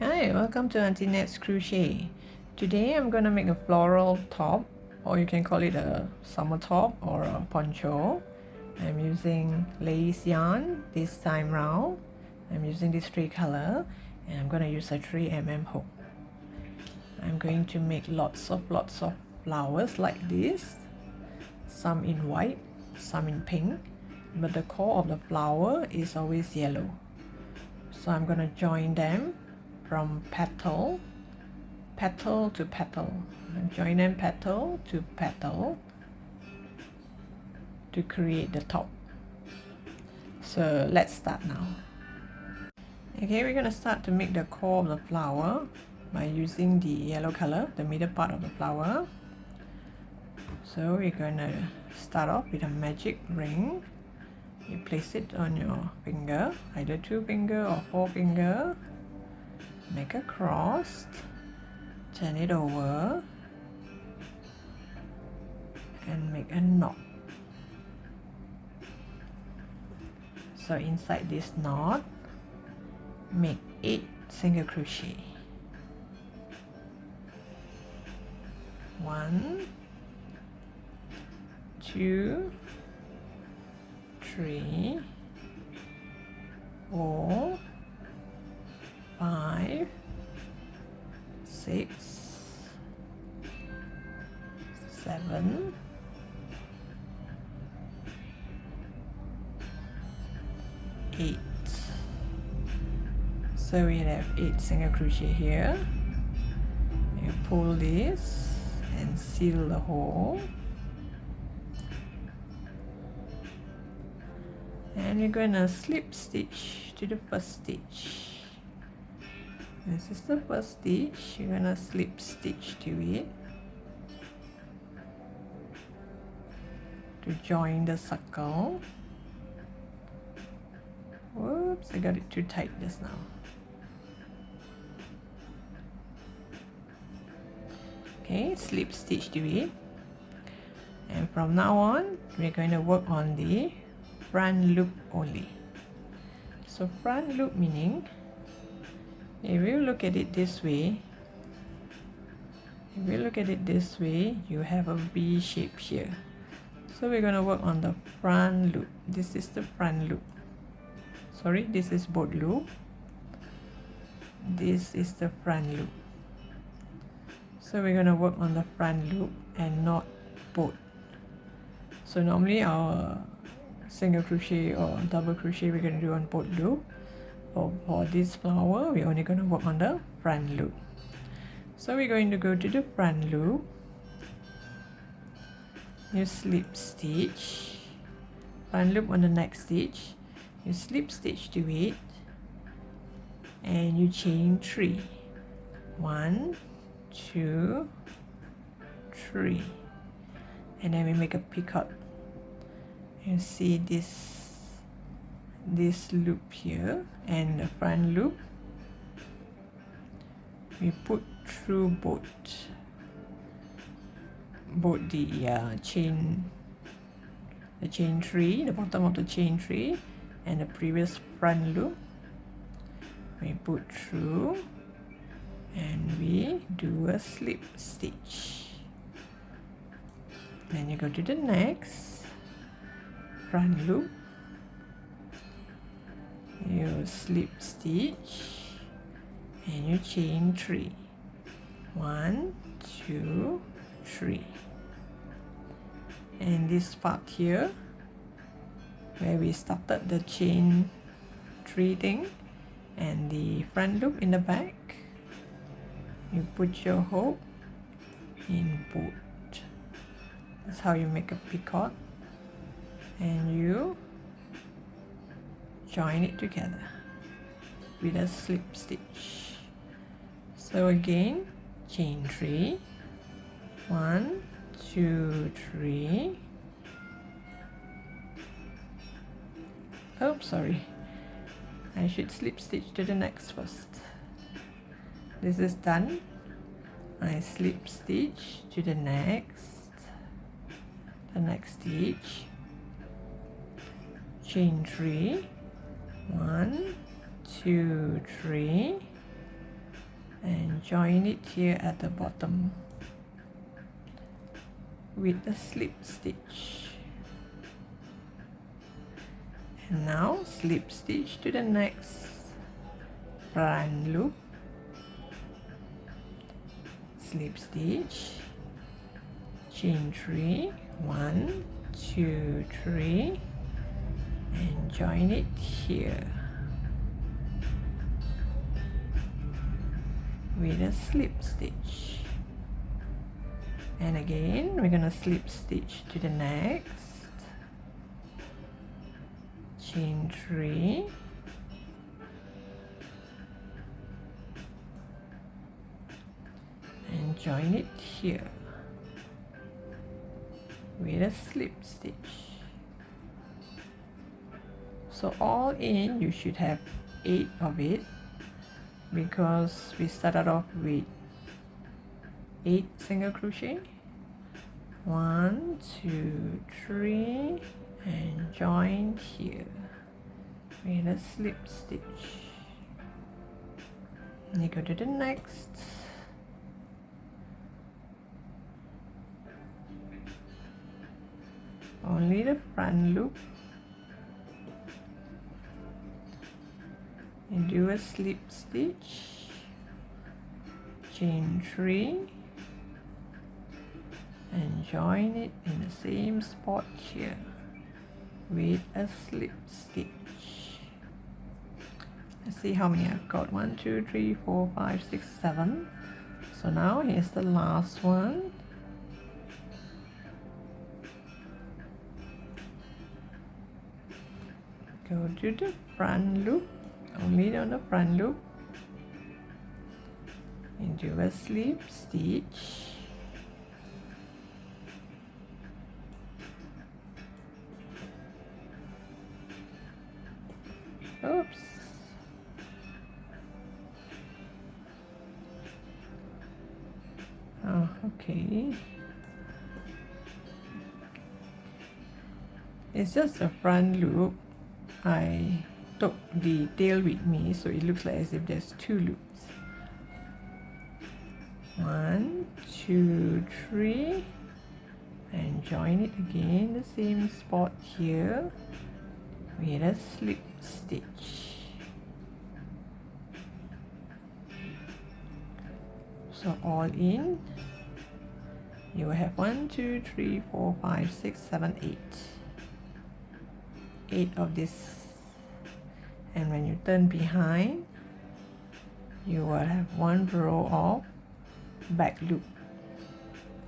Hi, welcome to Auntie Nat's Crochet. Today I'm going to make a floral top, or you can call it a summer top or a poncho. I'm using lace yarn this time round. I'm using this 3 color and I'm going to use a 3mm hook. I'm going to make lots of flowers like this, some in white, some in pink, but the core of the flower is always yellow. So I'm going to join them from petal to petal, and join them petal to petal to create the top. So let's start now. Okay, we're going to start to make the core of the flower by using the yellow color, the middle part of the flower. So we're going to start off with a magic ring. You place it on your finger, either 2 finger or 4 finger. Make a cross, turn it over and make a knot. So inside this knot, make 8 single crochet. 1, 2, 3, 4, 5, 6, 7, 8. So we have 8 single crochet here. You pull this and seal the hole, and you're going to slip stitch to the first stitch. This is the first stitch. You're going to slip stitch to it to join the circle. Whoops, I got it too tight just now. Okay, slip stitch to it. And from now on, we're going to work on the front loop only. So front loop meaning, if you look at it this way, you have a V shape here. So we're going to work on the front loop. This is the front loop. Sorry, this is both loop. This is the front loop. So we're going to work on the front loop and not both. So normally our single crochet or double crochet we're going to do on both loop. But for this flower, we're only going to work on the front loop. So we're going to go to the front loop. You slip stitch, front loop on the next stitch. You slip stitch to it, and you chain 3. 1, 2, 3, and then we make a picot. You see this loop here and the front loop. We put through both the chain 3, the bottom of the chain 3, and the previous front loop. We put through and we do a slip stitch. Then you go to the next front loop. You slip stitch and you chain 3. 1, 2, 3. And this part here where we started the chain 3 thing and the front loop in the back, you put your hook in both. That's how you make a picot, and you join it together with a slip stitch. So again, chain 3, 1, 2, 3. Oh, sorry, I should slip stitch to the next first. This is done. I slip stitch to the next stitch, chain 3, 1, 2, 3, and join it here at the bottom with a slip stitch. And now slip stitch to the next front loop, slip stitch, chain 3, 1, 2, 3, and join it here with a slip stitch. And again we're gonna slip stitch to the next, chain 3, and join it here with a slip stitch. So all in you should have 8 of it, because we started off with 8 single crochet. 1, 2, 3, and join here with a slip stitch. And you go to the next, only the front loop, and do a slip stitch, chain 3, and join it in the same spot here with a slip stitch. Let's see how many I've got. 1, 2, 3, 4, 5, 6, 7. So now here's the last one. Go to the front loop, only on the front loop, and do a slip stitch, oops, oh, okay, it's just a front loop. I took the tail with me, so it looks like as if there's 2 loops. 1, 2, 3, and join it again the same spot here with a slip stitch. So all in you will have 1, 2, 3, 4, 5, 6, 7, 8. 8 of this, and when you turn behind you will have 1 row of back loop,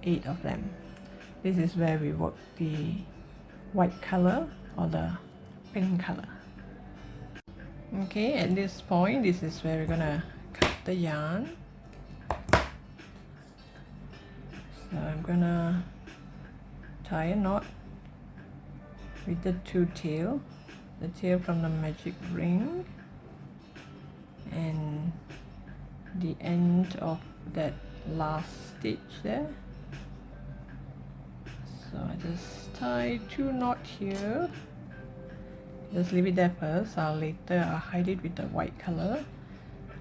8 of them. This is where we work the white color or the pink color. Okay, at this point this is where we're gonna cut the yarn. So I'm gonna tie a knot with the 2 tail, the tail from the magic ring and the end of that last stitch there. So I just tie 2 knots here. Just leave it there first. I'll hide it with the white color.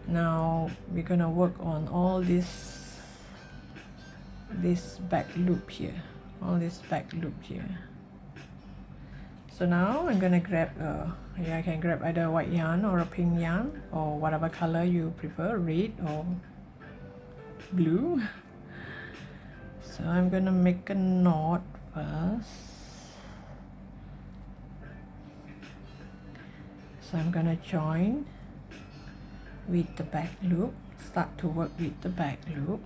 Now we're gonna work on all this back loop here, all this back loop here. So now I'm gonna grab I can grab either white yarn or a pink yarn or whatever color you prefer, red or blue. So I'm gonna make a knot first. So I'm gonna join with the back loop, start to work with the back loop.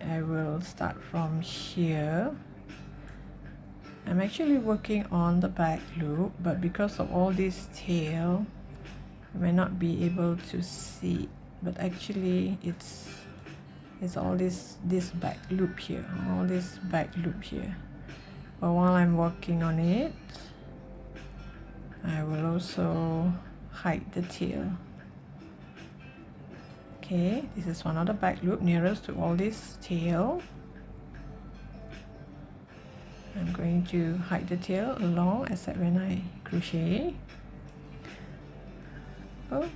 I will start from here. I'm actually working on the back loop, but because of all this tail you may not be able to see, but actually it's all this back loop here, all this back loop here. But while I'm working on it, I will also hide the tail. Okay, this is one of the back loop nearest to all this tail. I'm going to hide the tail along except when I crochet. Oops.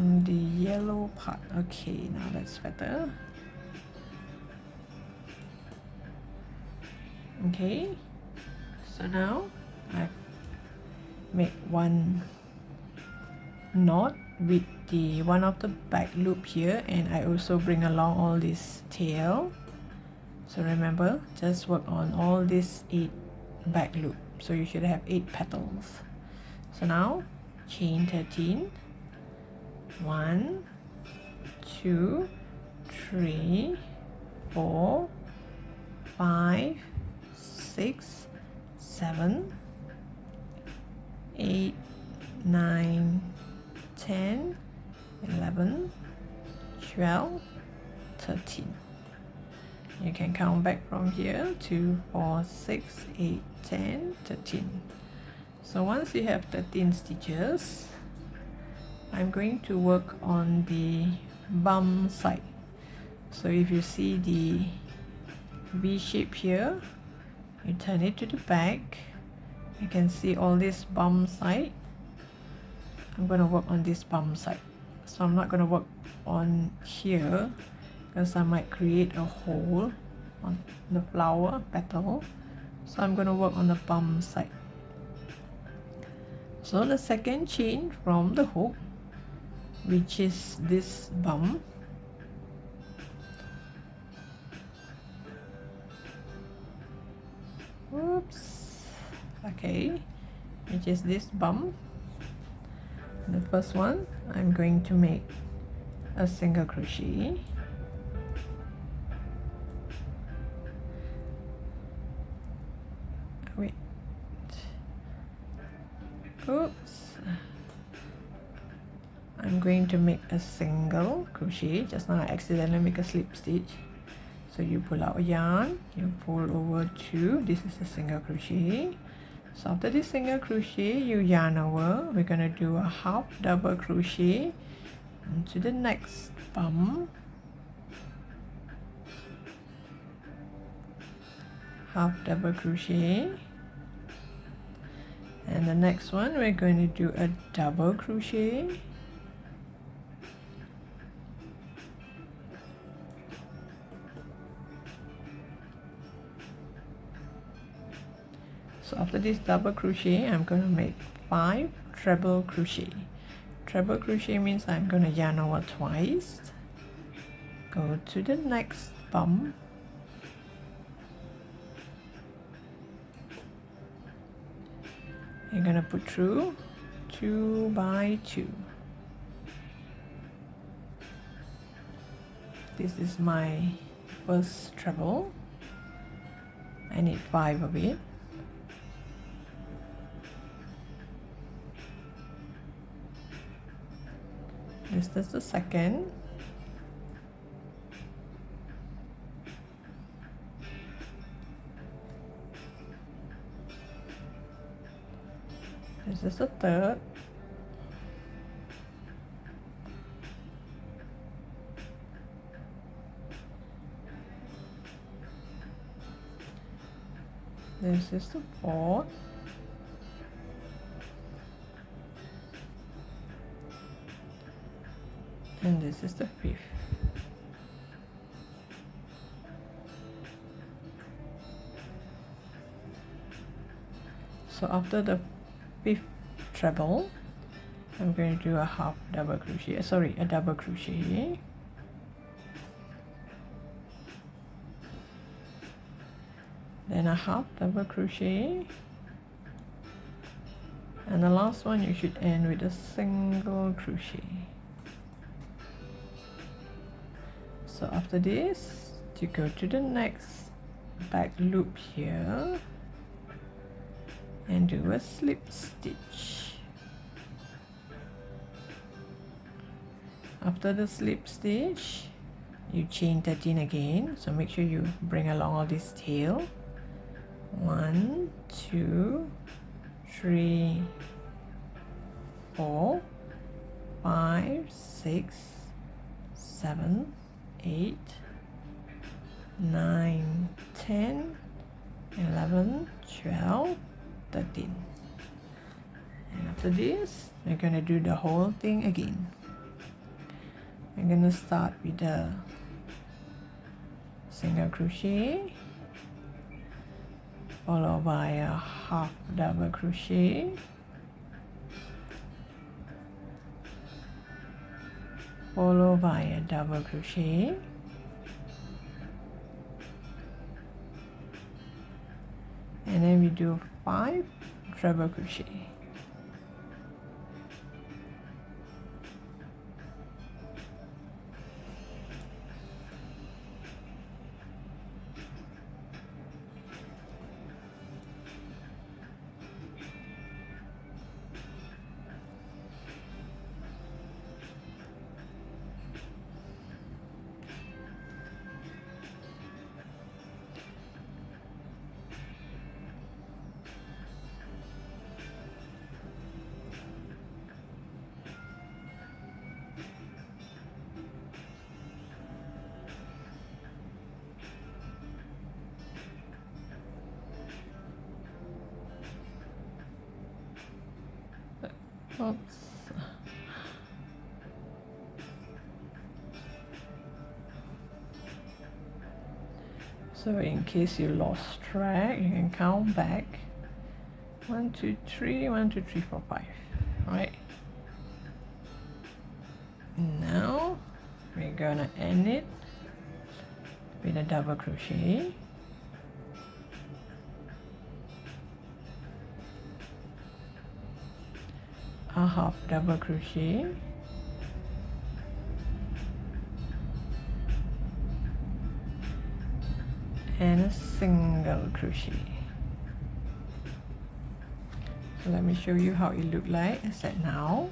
on the yellow part. Okay, now that's better. Okay, so now I make one knot with the one of the back loop here, and I also bring along all this tail. So remember, just work on all these 8 back loop, so you should have 8 petals. So now chain 13, 1 2 3 4 5 6 7 8 9 10 11 12 13. You can count back from here: 2 4 6 8 10 13. So once you have 13 stitches, I'm going to work on the bum side. So if you see the V shape here, you turn it to the back, you can see all this bum side. I'm going to work on this bum side, so I'm not going to work on here because I might create a hole on the flower petal. So I'm going to work on the bum side. So the second chain from the hook, which is this bum, okay, which is this bum, the first one, I'm going to make a single crochet, wait, oops, I'm going to make a single crochet. Just now I accidentally make a slip stitch. So you pull out a yarn, you pull over 2, this is a single crochet. So after this single crochet, you yarn over. We're going to do a half double crochet into the next bum, half double crochet, and the next one we're going to do a double crochet, so after this double crochet, I'm going to make 5 treble crochet. Treble crochet means I'm going to yarn over twice, go to the next bum, you're going to put through 2 by 2. This is my first treble. I need 5 of it. This is the second. This is the third. This is the fourth. And this is the fifth. So after the 5th treble, I'm going to do a half double crochet, sorry, a double crochet, then a half double crochet, and the last one you should end with a single crochet. So after this, you go to the next back loop here and do a slip stitch. After the slip stitch, you chain 13 again, so make sure you bring along all this tail. 1 2 3 4 5 6 7 8 9 10 11 12 13. And after this, we're going to do the whole thing again. I'm gonna start with the single crochet, followed by a half double crochet, followed by a double crochet, and then we do 5 treble crochet. Oops. So in case you lost track, you can count back. 1, 2, 3, 1, 2, 3, 4, 5. Right. Now we're gonna end it with a double crochet. A half double crochet, and a single crochet. So let me show you how it look like. I said now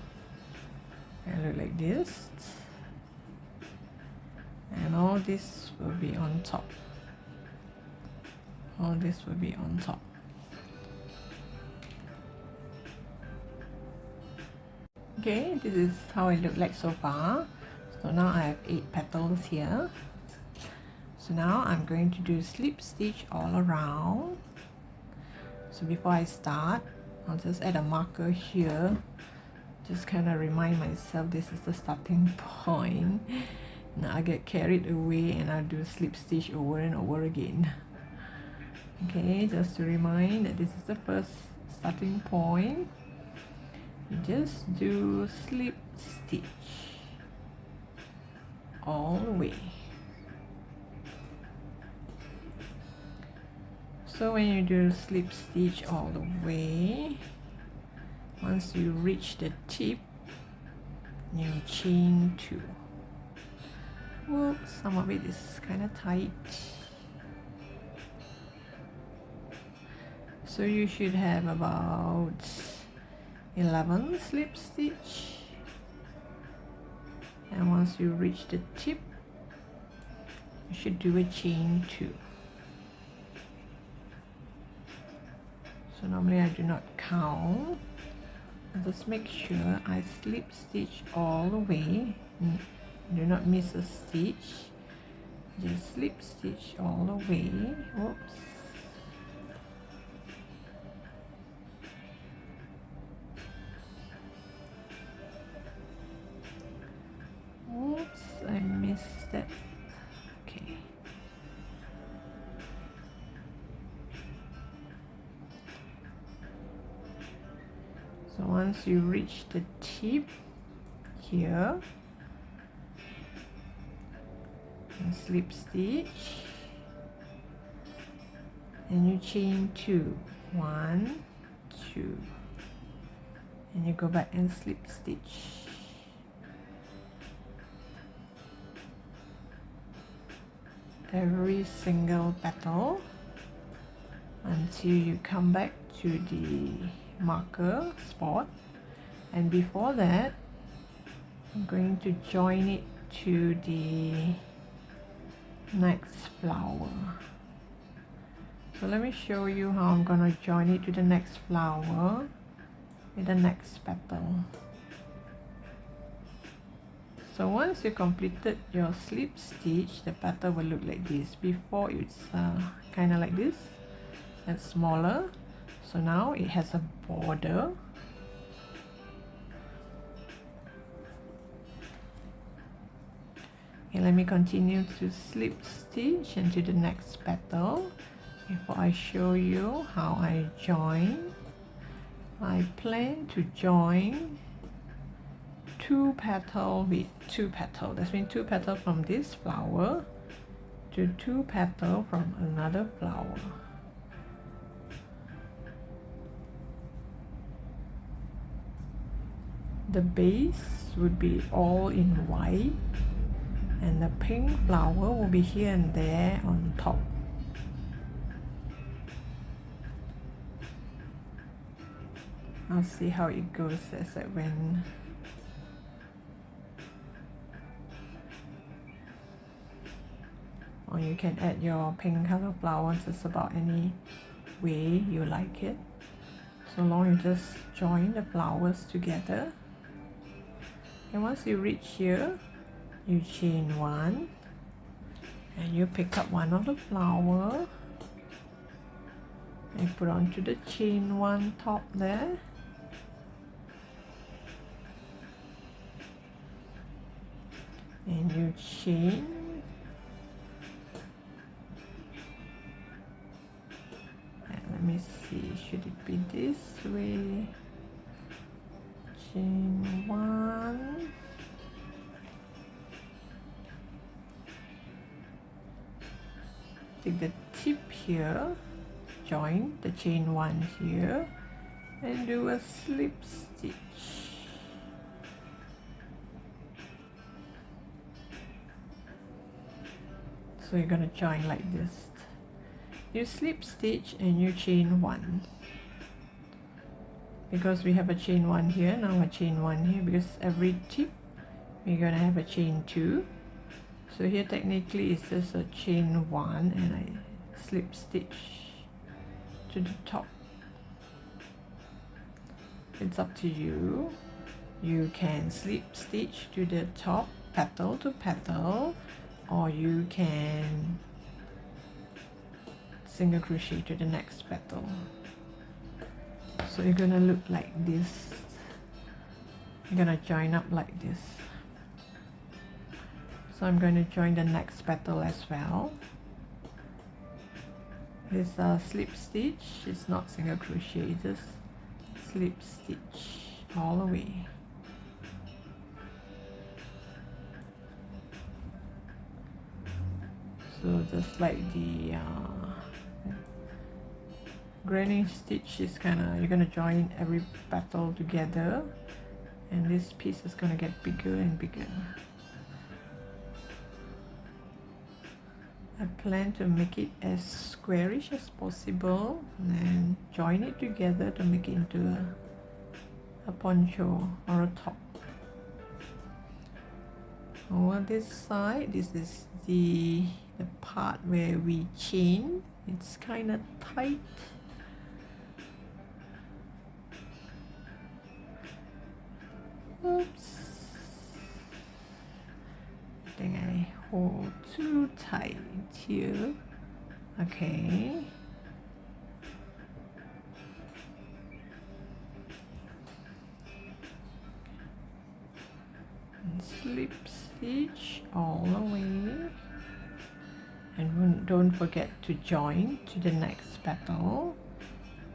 it look like this, and all this will be on top. All this will be on top. Okay, this is how it looked like so far. So now I have 8 petals here. So now I'm going to do slip stitch all around. So before I start, I'll just add a marker here. Just kind of remind myself this is the starting point. Now I get carried away and I'll do slip stitch over and over again. Okay, just to remind that this is the first starting point. You just do slip stitch all the way. So when you do slip stitch all the way, once you reach the tip, you chain 2. Whoops, some of it is kind of tight. So you should have about 11 slip stitch, and once you reach the tip, you should do a chain 2. So normally I do not count. I just make sure I slip stitch all the way. Do not miss a stitch. Just slip stitch all the way. Whoops. Oops, I missed that. Okay. So once you reach the tip here, and slip stitch, and you chain 2. 1, 2, and you go back and slip stitch. Every single petal until you come back to the marker spot, and before that I'm going to join it to the next flower. So let me show you how I'm going to join it to the next flower with the next petal. So once you completed your slip stitch, the petal will look like this. Before it's kind of like this and smaller. So now it has a border. Okay, let me continue to slip stitch into the next petal before I show you how I join. I plan to join 2 petals with 2 petals. That means 2 petals from this flower to 2 petals from another flower. The base would be all in white, and the pink flower will be here and there on top. I'll see how it goes as I went. Or you can add your pink color flowers just about any way you like it. So long you just join the flowers together. And once you reach here, you chain 1 and you pick up one of the flower and put onto the chain 1 top there. And you chain and let me see, should it be this way? Chain 1, take the tip here, join the chain 1 here and do a slip stitch. So you're going to join like this. You slip stitch and you chain 1. Because we have a chain 1 here, now a chain 1 here, because every tip we're going to have a chain 2. So here technically it's just a chain 1 and I slip stitch to the top. It's up to you. You can slip stitch to the top petal to petal, or you can single crochet to the next petal. So you're gonna look like this. You're gonna join up like this. So I'm going to join the next petal as well. This slip stitch, it's not single crochet, just slip stitch all the way. So just like the granny stitch is you're gonna join every petal together, and this piece is gonna get bigger and bigger. I plan to make it as squarish as possible and join it together to make it into a poncho or a top. Over this side, this is the part where we chain. It's kind of tight. Oops. I think I hold too tight here. Okay. And slip stitch all the way. And don't forget to join to the next petal,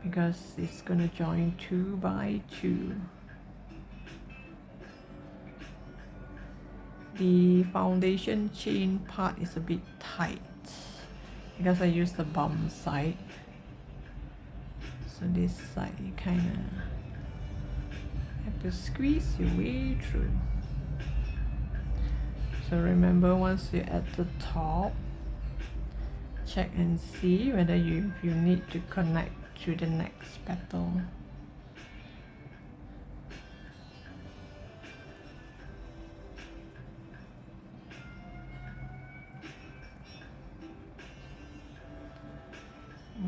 because it's going to join 2 by 2. The foundation chain part is a bit tight because I use the bum side. So this side you kind of have to squeeze your way through. So remember, once you're at the top, check and see whether you need to connect to the next petal.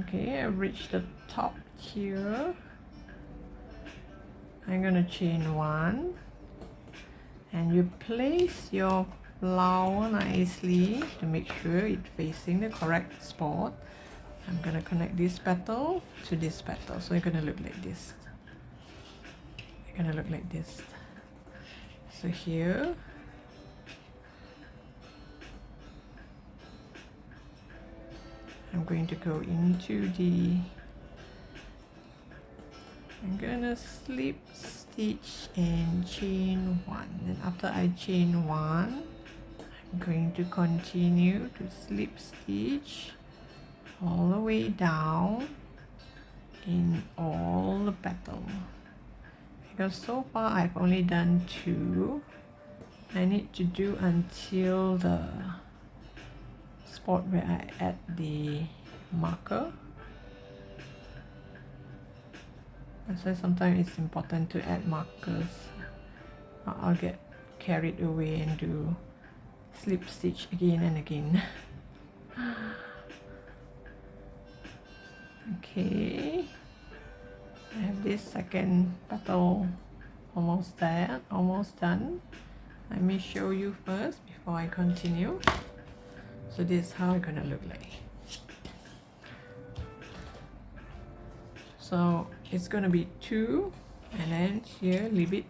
Okay, I've reached the top here. I'm gonna chain 1 and you place your flower nicely to make sure it's facing the correct spot. I'm gonna connect this petal to this petal, so you're gonna look like this. You're gonna look like this. So here I'm going to go into the, I'm gonna slip stitch and chain one. Then after I chain one, I'm going to continue to slip stitch all the way down in all the petal. Because so far I've only done 2. I need to do until the spot where I add the marker. That's why sometimes it's important to add markers. I'll get carried away and do slip stitch again and again. Okay, I have this second petal almost there, almost done. Let me show you first before I continue. So this is how it's gonna look like. So it's gonna be 2, and then here leave it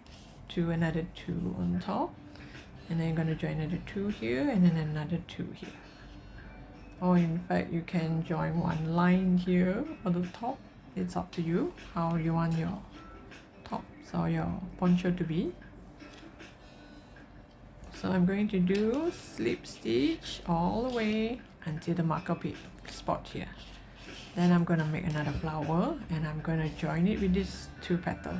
to another 2 on top, and then I'm gonna join another 2 here, and then another 2 here. Or in fact you can join one line here on the top. It's up to you how you want your tops or your poncho to be. So I'm going to do slip stitch all the way until the marker spot here. Then I'm gonna make another flower, and I'm gonna join it with these 2 petals.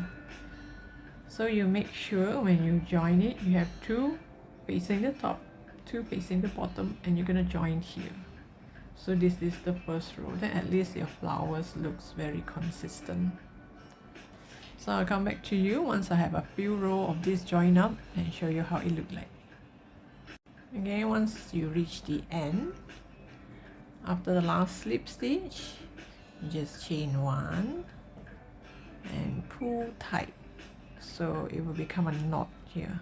So you make sure when you join it, you have 2 facing the top, 2 facing the bottom, and you're gonna join here. So this is the first row. Then at least your flowers looks very consistent. So I'll come back to you once I have a few rows of this joined up and show you how it look like. Okay, once you reach the end, after the last slip stitch, you just chain 1 and pull tight, so it will become a knot here.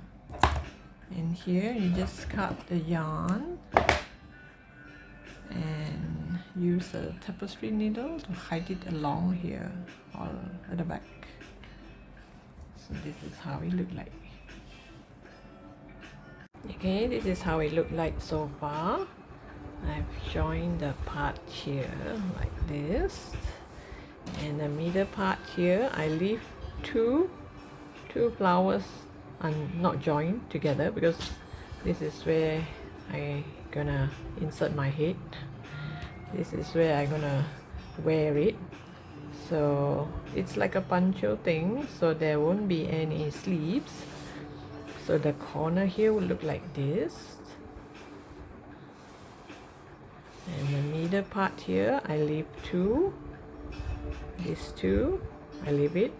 And here you just cut the yarn and use a tapestry needle to hide it along here or at the back. So this is how it look like. Okay, this is how it look like so far. I've joined the part here like this, and the middle part here I leave two flowers not joined together, because this is where I gonna insert my head. This is where I'm gonna wear it, so it's like a poncho thing, so there won't be any sleeves. So the corner here will look like this, and the middle part here I leave these two I leave it,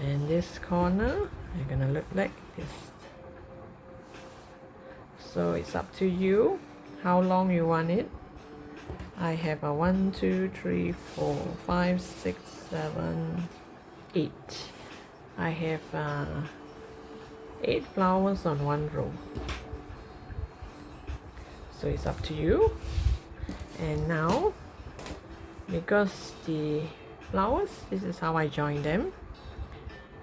and this corner are gonna look like this. So it's up to you how long you want it. I have a 1 2 3 4 5 6 7 8. I have 8 flowers on one row, so it's up to you. And now, because the flowers, this is how I join them.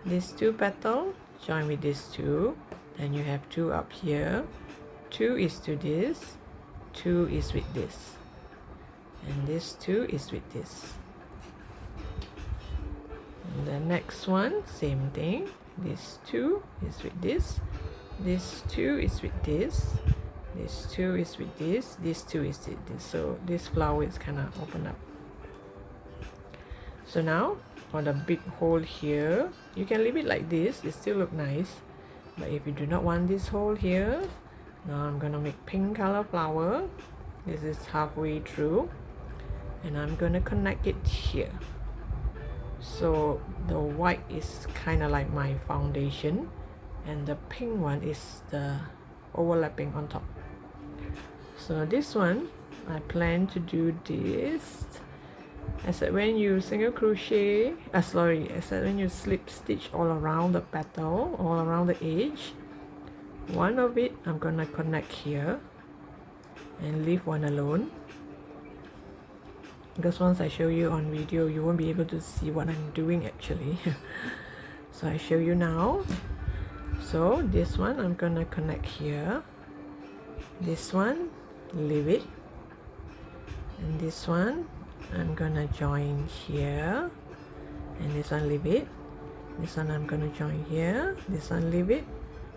These 2 petals join with these 2, then you have 2 up here, 2 is to this, 2 is with this, and this 2 is with this. And the next one, same thing, this 2 is with this 2 is with this 2 is with this 2 is with this. So this flower is kind of open up. So now for the big hole here, you can leave it like this, it still look nice. But if you do not want this hole here, now I'm gonna make pink color flower. This is halfway through, and I'm gonna connect it here. So the white is kind of like my foundation, and the pink one is the overlapping on top. So this one I plan to do this. I said when you single crochet, I said when you slip stitch all around the petal, all around the edge, one of it I'm gonna connect here and leave one alone, because once I show you on video, you won't be able to see what I'm doing actually. So I show you now. So this one I'm gonna connect here, this one leave it, and this one I'm gonna join here, and this one leave it. This one I'm gonna join here, this one leave it,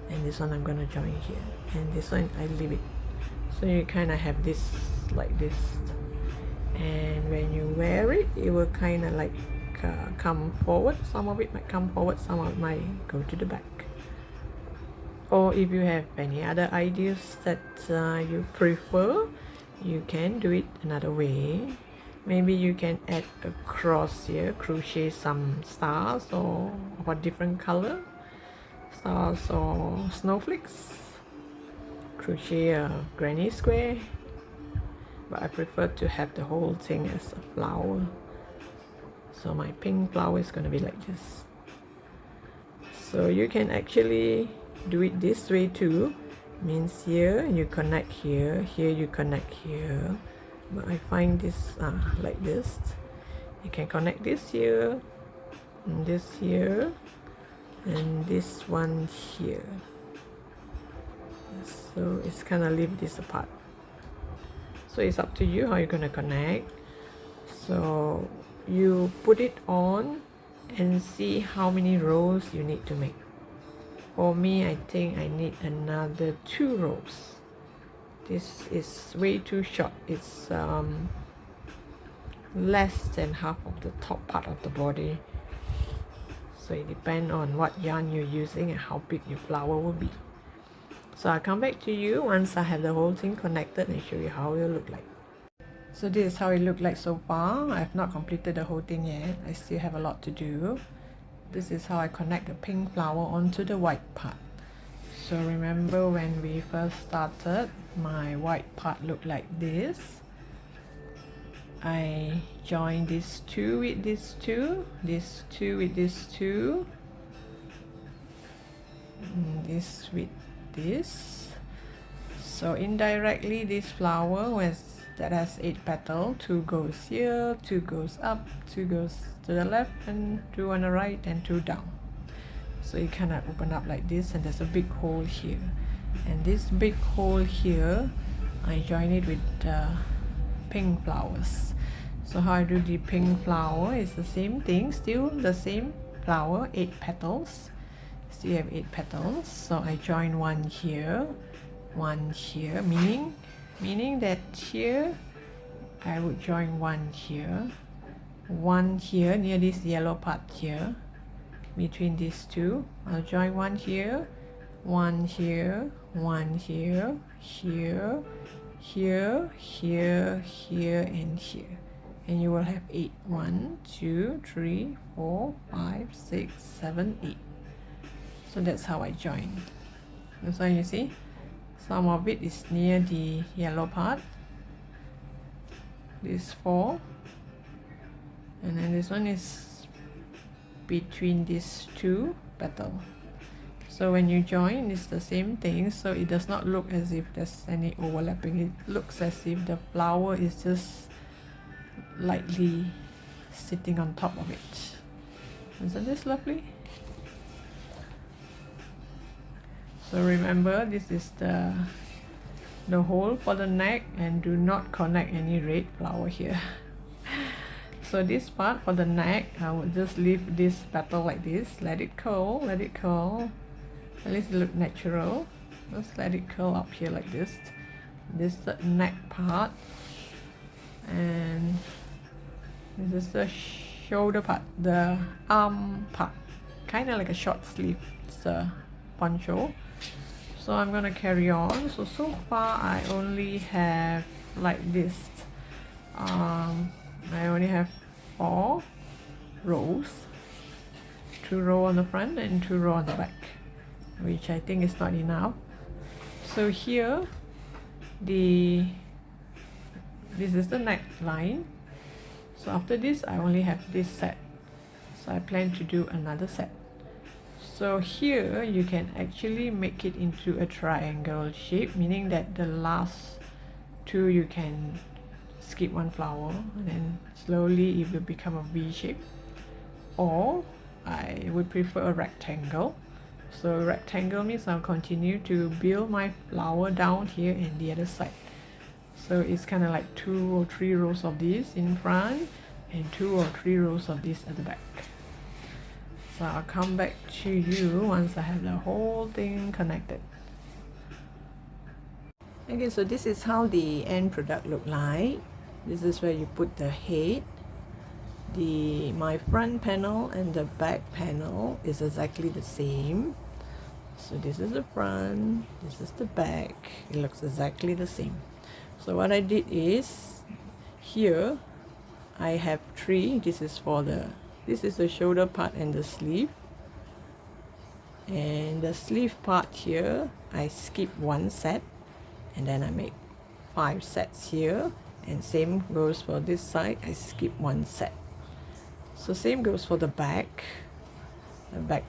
and this one I'm gonna join here, and this one I leave it. So you kind of have this like this, and when you wear it, it will kind of like come forward. Some of it might come forward, some of it might go to the back. Or if you have any other ideas that you prefer, you can do it another way. Maybe you can add a cross here, crochet some stars or different color stars or snowflakes, crochet a granny square, but I prefer to have the whole thing as a flower. So my pink flower is going to be like this. So you can actually do it this way too. Means here you connect here, here you connect here, but I find this like this. You can connect this here, and this here, and this one here. So it's kind of leave this apart. So it's up to you how you're gonna connect. So you put it on and see how many rows you need to make. For me, I think I need another 2 rows. This is way too short. It's less than half of the top part of the body. So it depends on what yarn you're using and how big your flower will be. So I'll come back to you once I have the whole thing connected and show you how it will look like. So this is how it looked like so far. I have not completed the whole thing yet. I still have a lot to do. This is how I connect the pink flower onto the white part. So remember when we first started, my white part looked like this. I joined these 2 with these 2, this 2 with this 2, and this with this. So indirectly this flower that has 8 petals, 2 goes here, 2 goes up, 2 goes to the left, and 2 on the right, and 2 down. So it kind of open up like this, and there's a big hole here, and this big hole here I join it with pink flowers. So how I do the pink flower is the same thing, still the same flower, 8 petals, still have 8 petals. So I join one here, meaning that here I would join one here near this yellow part here, between these 2. I'll join one here, one here, one here, here, here, here, here, and here, and you will have 8. 1, 2, 3, 4, 5, 6, 7, 8. So that's how I join. That's why you see some of it is near the yellow part, this 4, and then this one is between these 2 petals. So when you join, it's the same thing, so it does not look as if there's any overlapping. It looks as if the flower is just lightly sitting on top of it. Isn't this lovely? So remember, this is the hole for the neck, and do not connect any red flower here. So this part for the neck, I will just leave this petal like this, let it curl, let it curl, at least it look natural. Just let it curl up here like this. This is the neck part, and this is the shoulder part, the arm part, kind of like a short sleeve. It's a poncho. So I'm gonna carry on. So far I only have like this. I only have 4 rows, 2 rows on the front and 2 rows on the back, which I think is not enough. So here this is the neckline. So after this I only have this set, so I plan to do another set. So here you can actually make it into a triangle shape, meaning that the last 2 you can skip 1 flower, and then slowly it will become a V shape, or I would prefer a rectangle. So rectangle means I'll continue to build my flower down here and the other side. So it's kind of like 2 or 3 rows of this in front and 2 or 3 rows of this at the back. So I'll come back to you once I have the whole thing connected. Okay, so this is how the end product look like. This is where you put the head. My front panel and the back panel is exactly the same. So this is the front, this is the back. It looks exactly the same. So what I did is, here I have 3. This is the shoulder part and the sleeve. And the sleeve part here, I skip 1 set, and then I make 5 sets here. And same goes for this side, I skip 1 set. So same goes for the back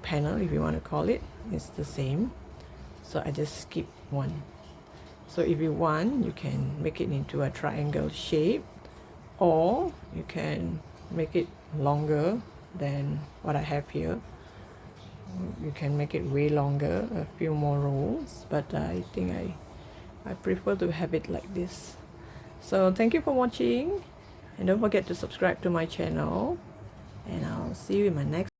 panel, if you want to call it, it's the same. So I just skip 1. So if you want, you can make it into a triangle shape, or you can make it longer than what I have here. You can make it way longer, a few more rows, but I think I prefer to have it like this. So thank you for watching, and don't forget to subscribe to my channel, and I'll see you in my next